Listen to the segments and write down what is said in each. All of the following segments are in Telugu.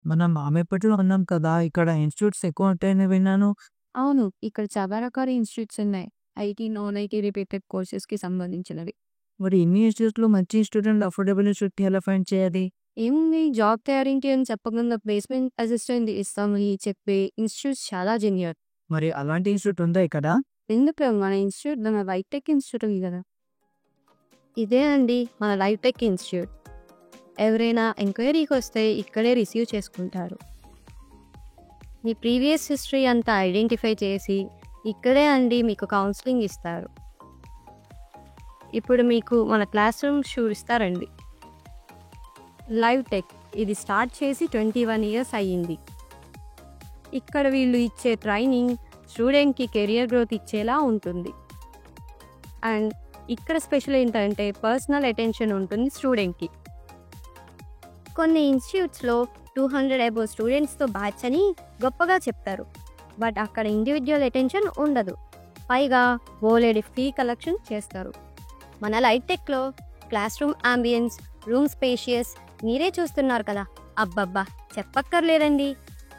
మనం మామిడిపట్టులో ఉన్నాం కదా! ఇక్కడ ఇన్‌స్టిట్యూట్స్ ఎక్కువ ఉంటాయని విన్నాను. అవును. ఇక్కడ చాలా రకాల ఇన్‌స్టిట్యూట్స్ ఉన్నాయి. ఐటీ, నాన్ ఐటీ రిలేటెడ్ కోర్సెస్‌కి సంబంధించినవి. మరి ఇన్ని ఇన్‌స్టిట్యూట్స్‌లో మంచి ఇన్‌స్టిట్యూట్ అఫోర్డబుల్ ఇన్‌స్టిట్యూట్‌ని ఎలా ఫైండ్ చేయాలి? ఏముంది జాబ్ గ్యారంటీ అని చెప్పకుండా ప్లేస్‌మెంట్ అసిస్టెంట్ ఇస్తామని చెప్పే ఇన్‌స్టిట్యూట్స్ చాలా జెన్యూన్. మరి అలాంటి ఇన్‌స్టిట్యూట్ ఉందా ఇక్కడ? ఎందుకు మన ఇన్‌స్టిట్యూట్ మన లైఫ్‌టెక్ ఇన్‌స్టిట్యూట్ ఉంది కదా! ఇదే అండి మన లైఫ్‌టెక్ ఇన్‌స్టిట్యూట్. ఎవరైనా ఎంక్వైరీకొస్తే ఇక్కడే రిసీవ్ చేసుకుంటారు. మీ ప్రీవియస్ హిస్టరీ అంతా ఐడెంటిఫై చేసి ఇక్కడే అండి మీకు కౌన్సెలింగ్ ఇస్తారు. ఇప్పుడు మీకు మన క్లాస్ రూమ్స్ చూపిస్తారండి. లైవ్ టెక్ ఇది స్టార్ట్ చేసి 21 ఇయర్స్ అయ్యింది. ఇక్కడ వీళ్ళు ఇచ్చే ట్రైనింగ్ స్టూడెంట్‌కి కెరియర్ గ్రోత్ ఇచ్చేలా ఉంటుంది. అండ్ ఇక్కడ స్పెషల్ ఏంటంటే పర్సనల్ అటెన్షన్ ఉంటుంది స్టూడెంట్‌కి. కొన్ని ఇన్‌స్టిట్యూట్స్‌లో 200 అబోవ్ స్టూడెంట్స్‌తో బ్యాచ్ అని గొప్పగా చెప్తారు. బట్ అక్కడ ఇండివిడ్యువల్ అటెన్షన్ ఉండదు. పైగా బోలెడు ఫీ కలెక్షన్ చేస్తారు. మన లైఫ్ టెక్‌లో class room ambience, room spacious మీరే చూస్తున్నారు కదా! అబ్బబ్బా! చెప్పక్కర్లేదండి.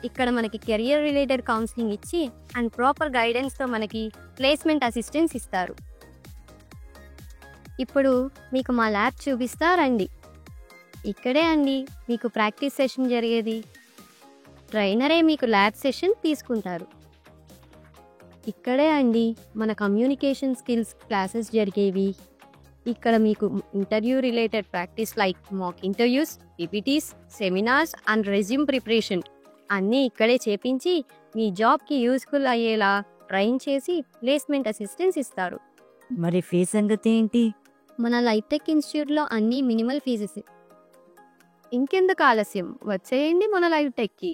ఇక్కడ మనకి కెరియర్ రిలేటెడ్ కౌన్సిలింగ్ ఇచ్చి అండ్ ప్రాపర్ గైడెన్స్‌తో మనకి ప్లేస్‌మెంట్ అసిస్టెన్స్ ఇస్తారు. ఇప్పుడు మీకు మా ల్యాబ్ చూపిస్తా రండి. ఇక్కడే అండి మీకు ప్రాక్టీస్ సెషన్ జరిగేది. ట్రైనరే మీకు ల్యాబ్ సెషన్ తీసుకుంటారు. ఇక్కడే అండి మన కమ్యూనికేషన్ స్కిల్స్ క్లాసెస్ జరిగేవి. ఇక్కడ మీకు interview related practice like mock interviews, PPTs, seminars and resume preparation అన్నీ ఇక్కడే చేపించి మీ జాబ్‌కి యూజ్‌ఫుల్ అయ్యేలా ట్రైన్ చేసి ప్లేస్‌మెంట్ అసిస్టెన్స్ ఇస్తారు. మరి ఫీస్ సంగతి ఏంటి? మన లైఫ్ టెక్ ఇన్‌స్టిట్యూట్‌లో అన్నీ మినిమల్ ఫీజెసే. ఇంకెందుకు ఆలస్యం వచ్చేయండి మన లైవ్ టెక్‌కి.